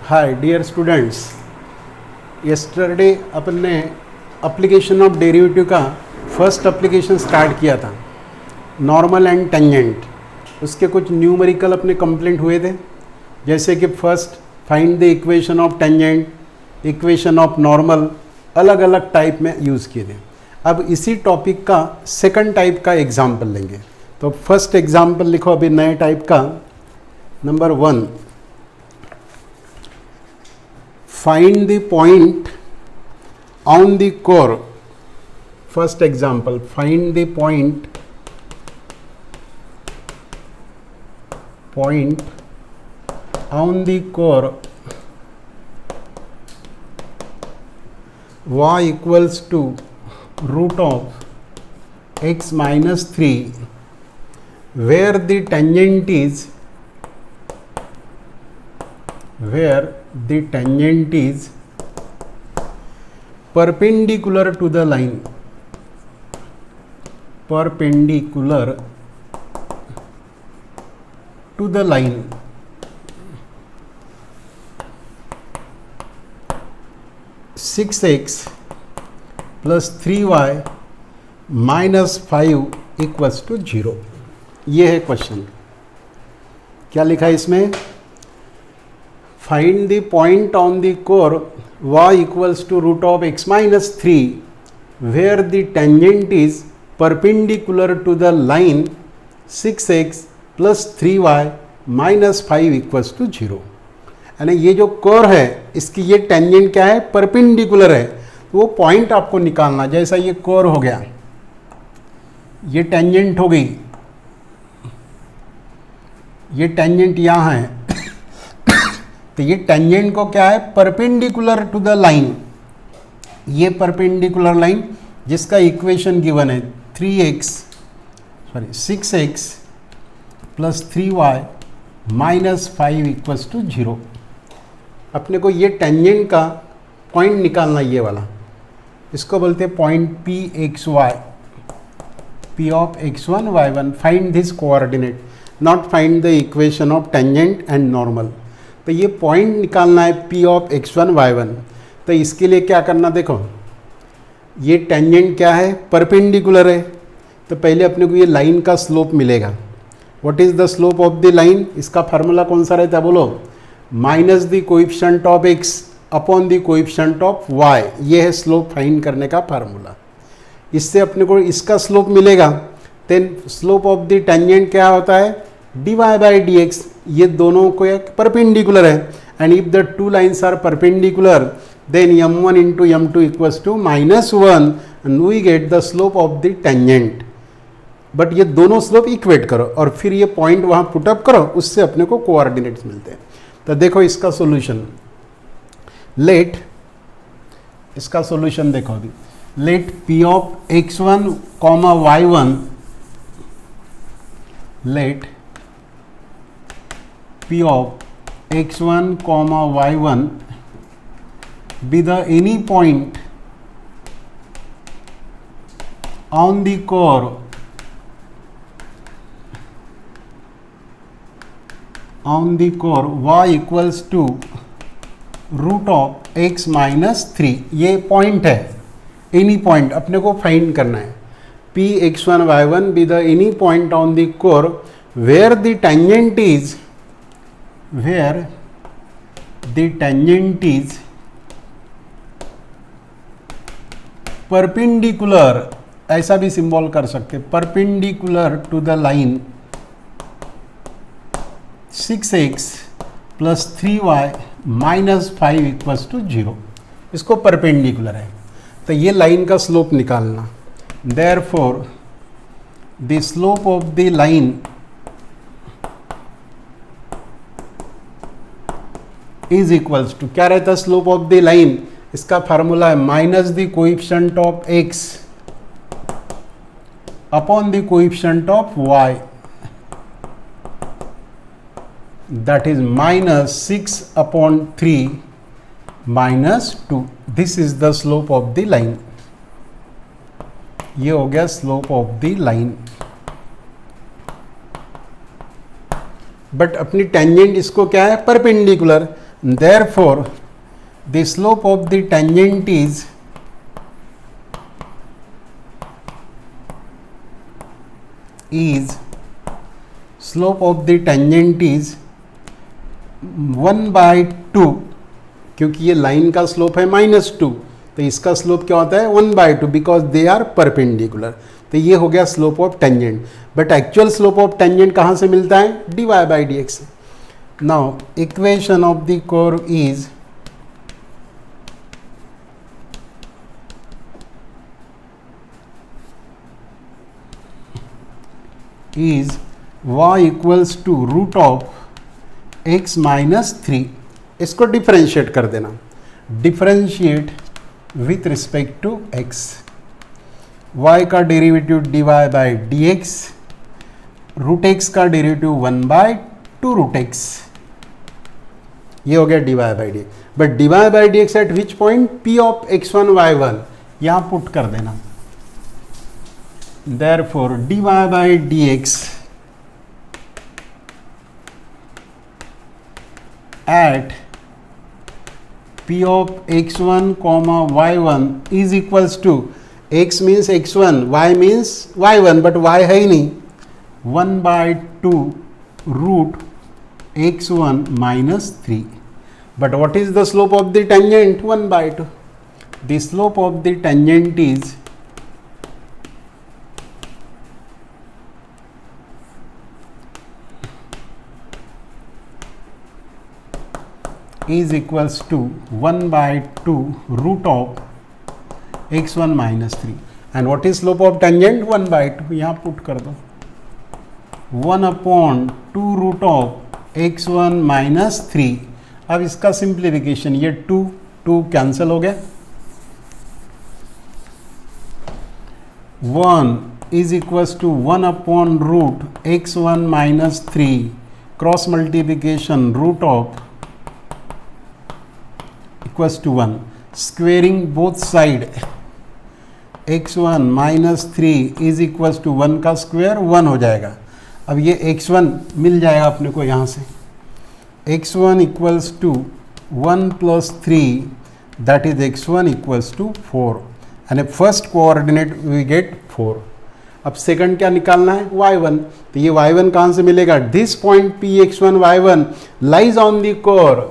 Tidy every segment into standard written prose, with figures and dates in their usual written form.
Hi dear students, yesterday अपन ने application of derivative का first application start किया था, नॉर्मल एंड टेंजेंट। उसके कुछ न्यूमेरिकल अपने कंप्लीट हुए थे, जैसे कि first find the equation of tangent, equation of normal, अलग अलग टाइप में यूज़ किए थे। अब इसी टॉपिक का सेकंड टाइप का एग्जाम्पल लेंगे। तो फर्स्ट एग्जाम्पल लिखो अभी नए टाइप का, number 1, find the point on the core. First example, find the point on the core y equals to root of x minus 3, where the tangent is perpendicular to the line, 6x plus 3y minus 5 equals to 0। ये है question. क्या लिखा है इसमें? Find the point on the core y equals to root of x minus 3, where the tangent is perpendicular to the line 6x plus 3y minus 5 equals to 0। यानी ये जो core है इसकी ये टेंजेंट क्या है? परपेंडिकुलर है। तो वो पॉइंट आपको निकालना। जैसा ये कोर हो गया, ये टेंजेंट हो गई, ये टेंजेंट यहाँ है, तो ये टेंजेंट को क्या है? Perpendicular to the line. ये परपेंडिकुलर लाइन जिसका इक्वेशन गिवन है 6x plus 3y minus 5 equals to 0। अपने को ये टेंजेंट का पॉइंट निकालना, ये वाला, इसको बोलते हैं point P X Y, P of x1 y1। Find this coordinate, not find the equation of tangent and normal. तो ये पॉइंट निकालना है P ऑफ x1 y1। तो इसके लिए क्या करना, देखो ये टेंजेंट क्या है? परपेंडिकुलर है। तो पहले अपने को ये लाइन का स्लोप मिलेगा। What is the slope of the line? इसका फार्मूला कौन सा रहता है बोलो? Minus the coefficient of x upon the coefficient of y। ये है स्लोप फाइंड करने का फार्मूला। इससे अपने को इसका स्लोप मिलेगा। Then slope of the tangent क्या होता है? dy by dx। ये दोनों को एक परपेंडिकुलर है, and if the two lines are perpendicular then m1 into m2 equals to -1 and we get the slope of the tangent. But ये दोनों स्लोप इक्वेट करो और फिर ये पॉइंट वहाँ पुटअप करो, उससे अपने को कोऑर्डिनेट्स मिलते हैं। तो देखो इसका सॉल्यूशन, लेट इसका सॉल्यूशन देखो अभी। Let p of x1 comma y1, let P of x1 comma y1 be the any point on the core y equals to root of x minus 3। ये पॉइंट है, एनी पॉइंट अपने को find करना है। P x1 y1 be the any point on the core where the tangent is perpendicular, ऐसा भी symbol कर सकते, perpendicular to the line 6x plus 3y minus 5 equals to 0। इसको परपेंडिकुलर है, तो ये लाइन का स्लोप निकालना। Therefore the slope of the line is equals to, क्या रहता है स्लोप ऑफ द लाइन? इसका फार्मूला है minus the coefficient of x upon the coefficient of y, that is -6 upon 3 -2। This is the slope of the line. ये हो गया slope of the line. But अपनी tangent इसको क्या है, perpendicular, Therefore, the slope of the tangent is slope of the tangent is 1/2, क्योंकि ये line का स्लोप है -2, तो इसका स्लोप क्या होता है 1/2 बिकॉज दे आर परपेंडिकुलर। तो ये हो गया slope of tangent. But actual slope of tangent कहाँ से मिलता है? dy/dx। Now equation of the curve is y equals to root of x minus 3। इसको डिफरेंशिएट कर देना, differentiate with respect to x। y का डेरिवेटिव dy/dx, रूट x का derivative 1/2 root x। ये हो गया dy/dx। But dy/dx at which point? p of x1 y1 यहां put कर देना। Therefore, dy/dx at p of x1 comma y1 is equals to x means x1, y means y1, but y है ही नहीं, 1/2 root x1 minus 3. But what is the slope of the tangent? 1/2. The slope of the tangent is equals to 1/2 root of x1 minus 3. And what is slope of tangent? 1/2. यहाँ put कर दो, 1/2 root of x1 minus 3. अब इसका simplification, ये 2 cancel हो गया, 1 is equals to 1/root x1 minus 3 cross multiplication root of equals to 1, squaring both side x1 minus 3 is equals to 1 का square 1 हो जाएगा। अब ये x1 मिल जाएगा अपने को यहाँ से, x1 equals to 1 plus 3 that is x1 equals to 4 and first coordinate we get 4। अब सेकंड क्या निकालना है? y1। तो ये y1 कहाँ से मिलेगा? This point p x1 y1 lies on the curve,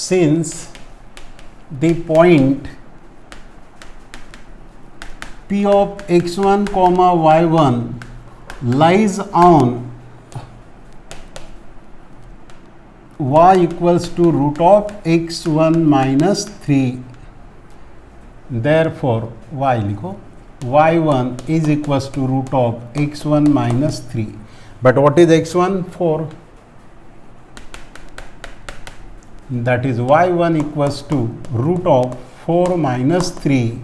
since the point p of x1 comma y1 lies on y equals to root of x1 minus 3, therefore y लिखो, y1 is equals to root of x1 minus 3. But what is x1? 4. That is y1 equals to root of 4 minus 3,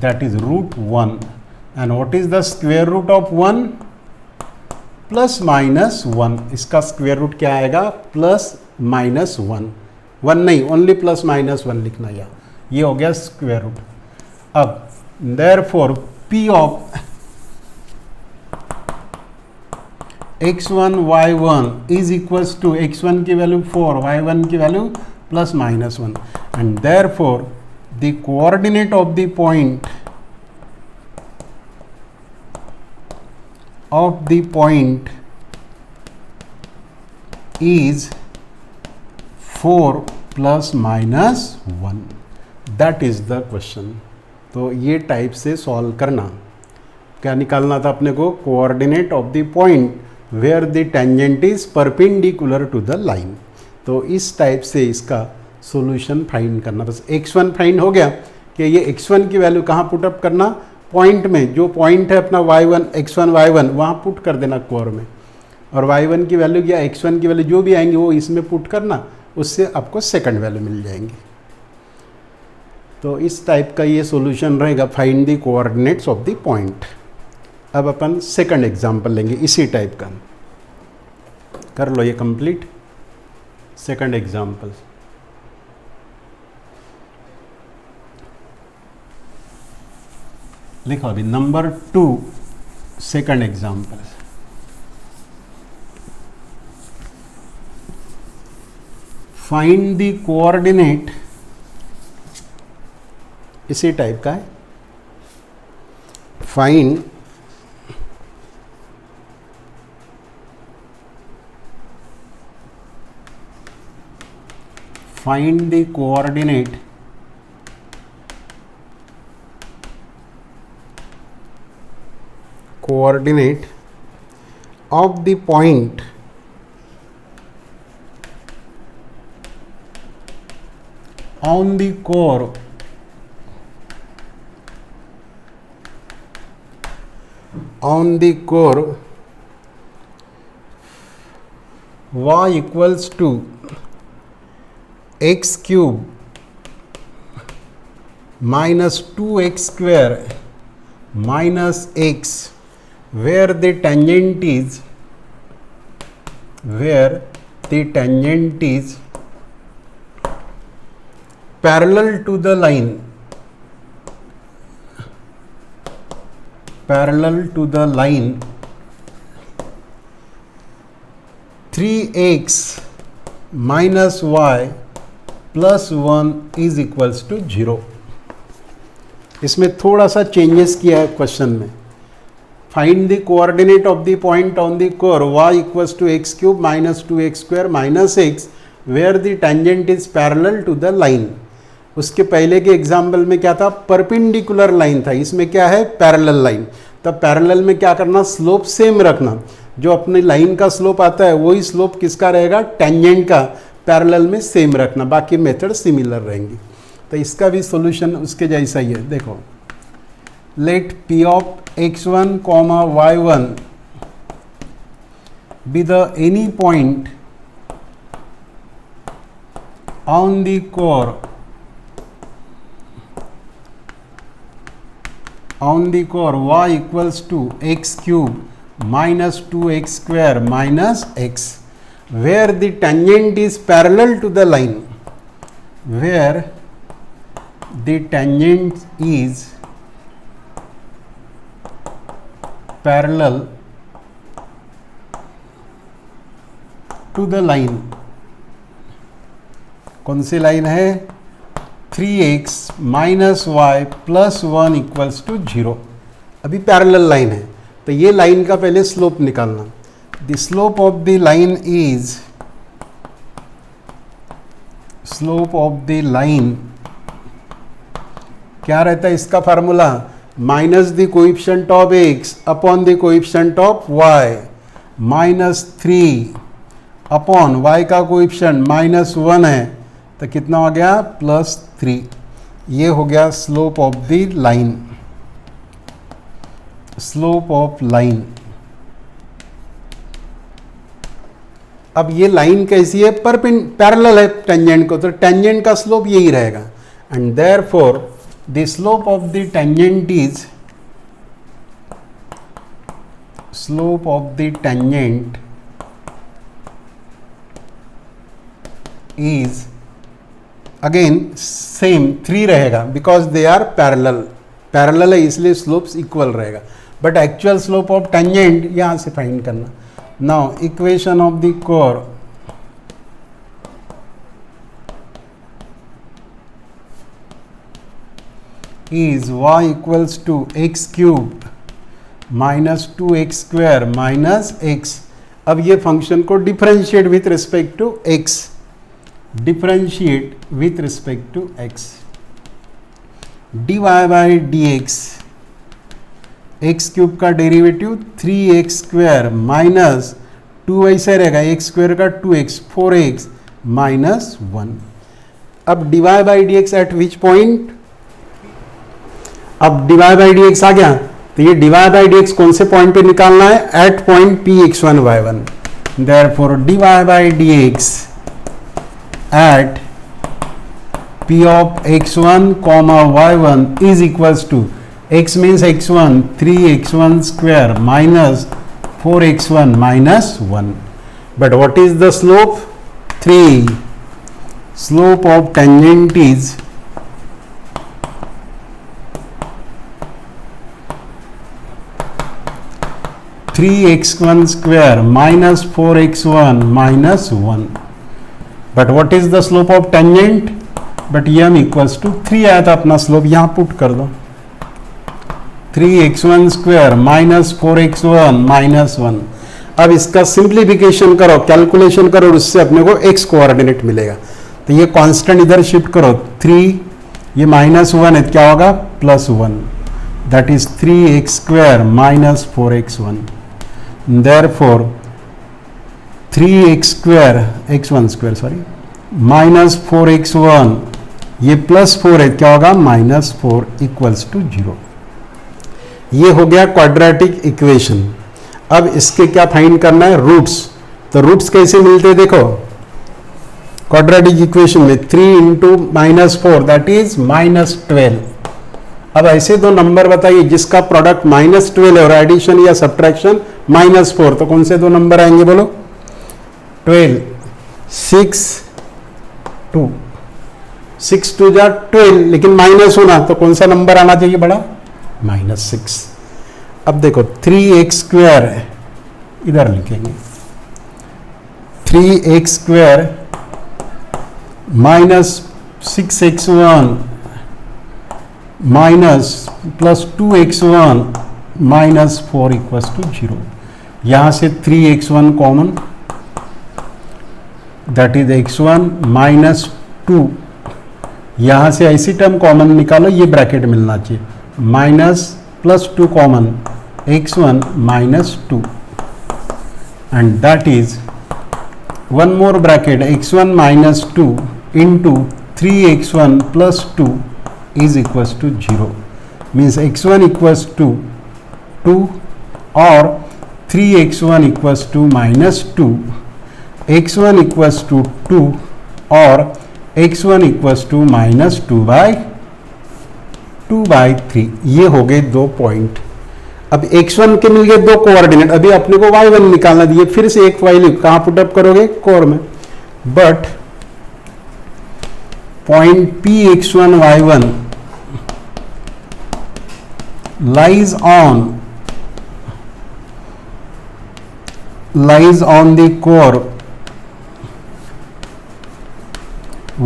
that is root 1. And what is the square root of 1? Plus minus 1. इसका square root क्या आएगा? Plus minus 1। 1 नहीं, only plus minus 1 लिखना, ये हो गया square root. अब therefore p of x1 y1 is equals to x1 की वैल्यू 4, y1 की value plus minus 1, and therefore the coordinate of the point is 4 plus minus 1. That is the question. तो ये type से solve करना। क्या निकालना था अपने को? Coordinate of the point where the tangent is perpendicular to the line. तो इस टाइप से इसका सॉल्यूशन फाइंड करना। बस x1 फाइंड हो गया कि ये x1 की वैल्यू कहाँ पुट अप करना? पॉइंट में, जो पॉइंट है अपना y1 x1 y1 वहाँ पुट कर देना कोर में, और y1 की वैल्यू या x1 की वैल्यू जो भी आएंगी वो इसमें पुट करना, उससे आपको सेकंड वैल्यू मिल जाएंगी। तो इस टाइप का ये सॉल्यूशन रहेगा, find the coordinates of the point. अब अपन सेकंड एग्जांपल लेंगे इसी टाइप का, कर लो ये कंप्लीट। सेकंड एग्जांपल, लिखो अभी number 2 second example. Find the coordinate, इसी टाइप का है, find the coordinate of the point on the core y equals to x cube minus 2x square minus x, where the tangent is parallel to the line, 3x minus y plus 1 is equals to 0. इसमें थोड़ा सा changes किया है question में. Find the coordinate of the point on the curve y equals to x cube minus 2x square minus x, where the tangent is parallel to the line. उसके पहले के example में क्या था, परपेंडिकुलर लाइन था, इसमें क्या है, पैरेलल लाइन. तब पैरेलल में क्या करना, स्लोप सेम रखना. जो अपनी लाइन का स्लोप आता है वही स्लोप किसका रहेगा, टेंजेंट का, पैरेलल में सेम रखना. बाकी मेथड सिमिलर रहेंगी. तो इसका भी सॉल्यूशन उसके जैसा ही है. देखो, let p of x1, y1 be the any point on the core y equals to x cube minus 2x square minus x, where the tangent is parallel to the line, where the tangent is parallel to the line. कौन सी line है, 3x minus y plus 1 equals to 0. अभी parallel line है, तो ये line का पहले slope निकालना. The slope of the line is, slope of the line क्या रहता है इसका formula, minus the coefficient of x upon the coefficient of y, minus 3 upon y का कोएफिशिएंट माइनस 1 है, तो कितना हो गया, प्लस 3. ये हो गया slope of the line, slope of line. अब ये लाइन कैसी है, पैरेलल है टेंजेंट को, तो टेंजेंट का स्लोप यही रहेगा. And therefore the slope of the tangent is, slope of the tangent is again same 3 रहेगा, because they are parallel है इसलिए slopes equal रहेगा. but actual slope of tangent यहाँ से फाइंड करना. now equation of the core is y equals to x cube minus 2x square minus x. अब ये function को differentiate with respect to x, differentiate with respect to x. dy by dx, x cube का derivative 3x square minus 2 ऐसे रहेगा, x square का 2x 4x minus 1. अब dy by dx eight which point, अब dy by dx आ गया, तो ये dy by dx कौन से पॉइंट पे निकालना है, at point p x1 y1. Therefore dy by dx at p of x1 y1 is equals to, x means x1 3x1 square minus 4x1 minus 1. But what is the slope, 3. Slope of tangent is 3x1 square minus 4x1 minus 1. But what is the slope of tangent, but m equals to 3 आया था अपना slope, यहां put कर दो 3x1 square minus 4x1 minus 1। अब इसका simplification करो, calculation करो, और उससे अपने को x कोऑर्डिनेट मिलेगा। तो ये कांस्टेंट इधर शिफ्ट करो, 3 ये -1 है, क्या होगा +1, that is 3x square minus 4x1। Therefore 3x square x1 square sorry minus 4x1 ये +4 है, क्या होगा -4 इक्वल्स टू 0। ये हो गया क्वाड्रेटिक इक्वेशन। अब इसके क्या फाइंड करना है, रूट्स। तो रूट्स कैसे मिलते हैं देखो, क्वाड्रेटिक इक्वेशन में 3 इंटू -4 दैट इज -12। अब ऐसे दो नंबर बताइए जिसका प्रोडक्ट -12 है और एडिशन या सब्ट्रैक्शन -4, तो कौन से दो नंबर आएंगे बोलो, 12, 6, 2, 6 2 जा 12, लेकिन माइनस होना तो कौन सा नंबर आना चाहिए बड़ा, -6। अब देखो 3x स्क्वायर इधर लिखेंगे, 3x square minus 6x1 minus plus 2x1 minus 4 equals to 0। यहां से 3x1 common, that is x1 minus 2, यहां से ऐसी टर्म कॉमन निकालो, ये ब्रैकेट मिलना चाहिए, minus plus 2 common x1 minus 2, and that is one more bracket x1 minus 2 into 3x1 plus 2 is equals to 0, means x1 equals to 2 और 3x1 equals to -2, x1 equals to 2 और x1 equals to -2/3। ये हो गए दो point. अब x1 के मिल गए दो कोऑर्डिनेट, अभी अपने को y1 निकालना दिए, फिर से एक वैल्यू कहां पुटअप करोगे, कोर में। But point Px1 y1 lies on the core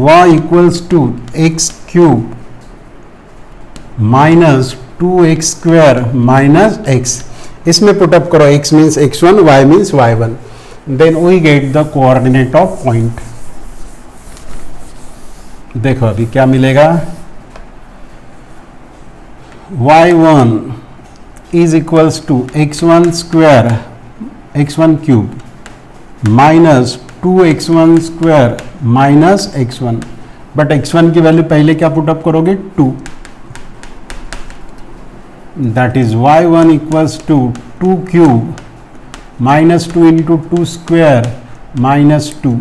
y equals to x cube minus 2x square minus x। इसमें पुटअप करो, x means x1, y means y1, then we get the coordinate of point। देखो अभी क्या मिलेगा, y1 is equals to x1 square x1 cube minus 2x1 square minus x1, but x1 की value पहले क्या put up करोगे, 2, that is y1 equals to 2 cube minus 2 into 2 square minus 2,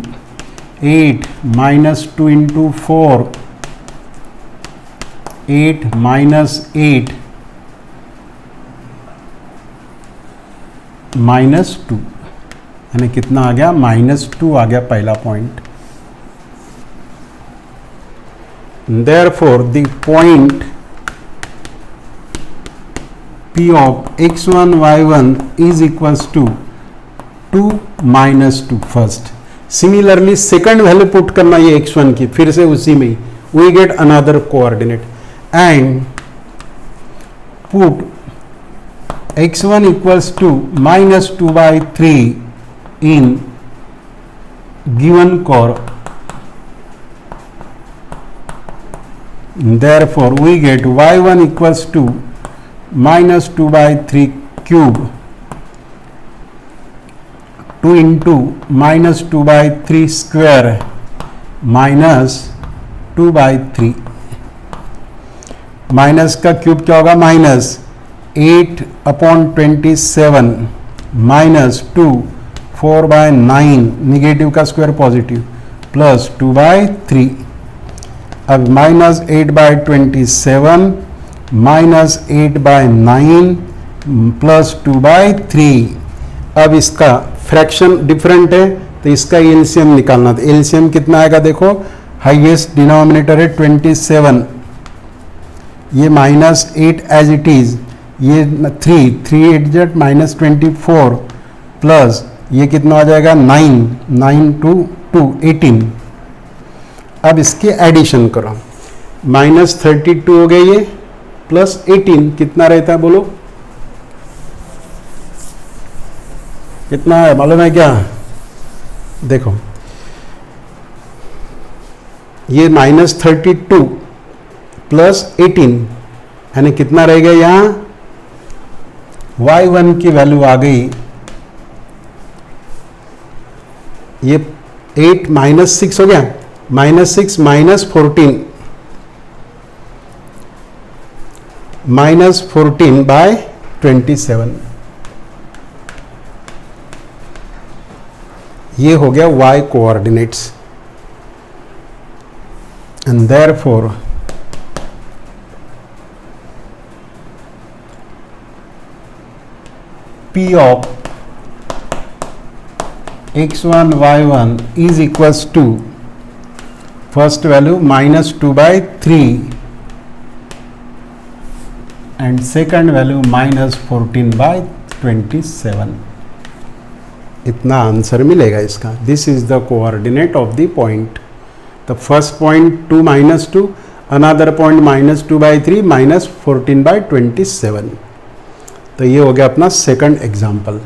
8 minus 2 into 4, 8 minus 8 minus 2, यानी कितना आ गया, -2 आ गया पहला point. Therefore the point P of x1 y1 is equals to 2 minus 2 first. Similarly second value put करना ये x1 की, फिर से उसी में we get another coordinate and put x1 equals to -2/3 in given curve, therefore we get y1 equals to -2/3 cube 2 into -2/3 square minus 2/3, minus का cube क्या होगा, -8/27 माइनस 2 4/9, निगेटिव का स्क्वायर पॉजिटिव, प्लस 2/3। अब -8/27 माइनस 8/9 प्लस 2/3। अब इसका fraction different है तो इसका एलसीएम निकालना था। एलसीएम कितना आएगा देखो, हाईएस्ट डिनोमिनेटर है 27, ये -8 एज इट इज, ये 3 8 -24 प्लस ये कितना आ जाएगा 9 9 2 2 18 अब इसके एडिशन करो, -32 हो गया ये, प्लस 18 कितना रहता है बोलो, कितना है मालूम है क्या? देखो ये -32 प्लस 18 यानी कितना रह गया यहाँ, y1 की वैल्यू आ गई, ये 8 -6 हो गया, -6 -14 -14/27, ये हो गया y coordinates. And therefore P of x1 y1 is equals to first value -2/3 and second value -14/27। इतना आंसर मिलेगा इसका। This is the coordinate of the point. The first point 2 -2, another point -2/3 -14/27। तो ये हो गया अपना सेकंड एग्जाम्पल।